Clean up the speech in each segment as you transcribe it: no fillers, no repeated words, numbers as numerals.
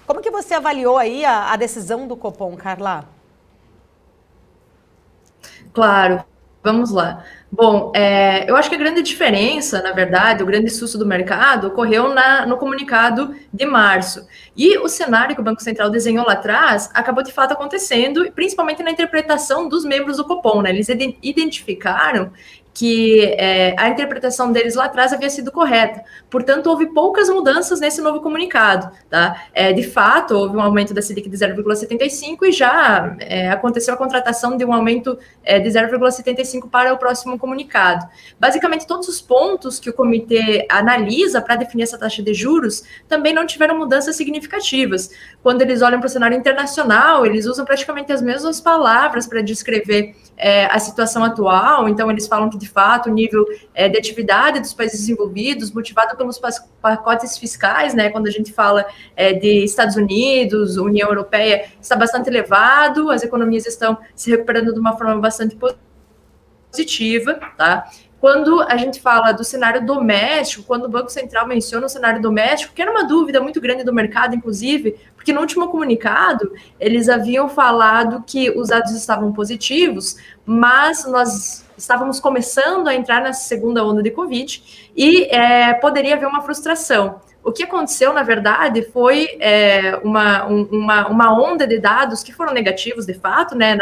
Como que você avaliou aí a decisão do Copom, Carla? Claro, vamos lá. Bom, eu acho que a grande diferença, na verdade, o grande susto do mercado ocorreu no comunicado de março. E o cenário que o Banco Central desenhou lá atrás acabou de fato acontecendo, principalmente na interpretação dos membros do Copom, né? Eles identificaram que a interpretação deles lá atrás havia sido correta. Portanto, houve poucas mudanças nesse novo comunicado. Tá? De fato, houve um aumento da Selic de 0,75 e já aconteceu a contratação de um aumento de 0,75 para o próximo comunicado. Basicamente, todos os pontos que o comitê analisa para definir essa taxa de juros também não tiveram mudanças significativas. Quando eles olham para o cenário internacional, eles usam praticamente as mesmas palavras para descrever a situação atual. Então, eles falam que, de fato, o nível de atividade dos países desenvolvidos, motivado pelos pacotes fiscais, né, quando a gente fala de Estados Unidos, União Europeia, está bastante elevado, as economias estão se recuperando de uma forma bastante positiva, tá? Quando a gente fala do cenário doméstico, quando o Banco Central menciona o cenário doméstico, que era uma dúvida muito grande do mercado, inclusive, porque no último comunicado eles haviam falado que os dados estavam positivos, mas nós estávamos começando a entrar nessa segunda onda de Covid e poderia haver uma frustração. O que aconteceu, na verdade, foi uma onda de dados que foram negativos, de fato, né?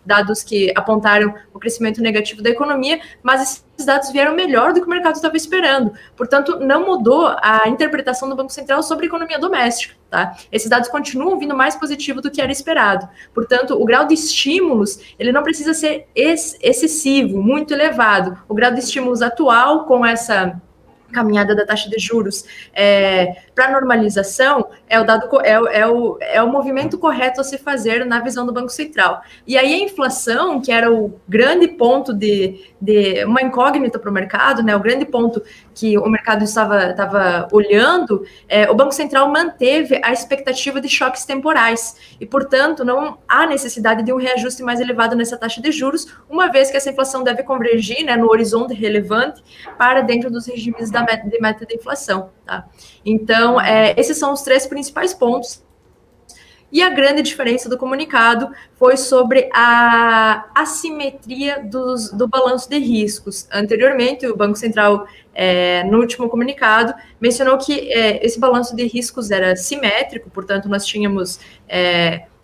Dados que apontaram o crescimento negativo da economia, mas esses dados vieram melhor do que o mercado estava esperando. Portanto, não mudou a interpretação do Banco Central sobre a economia doméstica. Tá? Esses dados continuam vindo mais positivo do que era esperado. Portanto, o grau de estímulos ele não precisa ser excessivo, muito elevado. O grau de estímulos atual, com essa caminhada da taxa de juros para normalização é o movimento correto a se fazer na visão do Banco Central. E aí a inflação, que era o grande ponto de uma incógnita para o mercado, né, o grande ponto que o mercado estava olhando, o Banco Central manteve a expectativa de choques temporais e, portanto, não há necessidade de um reajuste mais elevado nessa taxa de juros, uma vez que essa inflação deve convergir, né, no horizonte relevante para dentro dos regimes de meta de inflação. Tá? Então, esses são os três principais pontos. E a grande diferença do comunicado foi sobre a assimetria do balanço de riscos. Anteriormente, o Banco Central, no último comunicado, mencionou que esse balanço de riscos era simétrico, portanto, nós tínhamos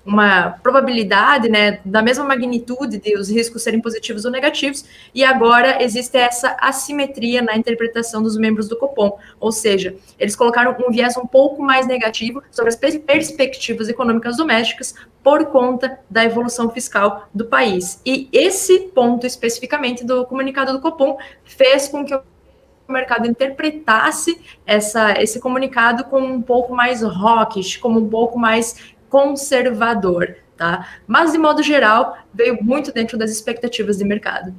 uma probabilidade, né, da mesma magnitude de os riscos serem positivos ou negativos, e agora existe essa assimetria na interpretação dos membros do Copom, ou seja, eles colocaram um viés um pouco mais negativo sobre as perspectivas econômicas domésticas por conta da evolução fiscal do país. E esse ponto especificamente do comunicado do Copom fez com que o mercado interpretasse esse comunicado como um pouco mais hawkish, como um pouco mais conservador, tá? Mas, de modo geral, veio muito dentro das expectativas de mercado.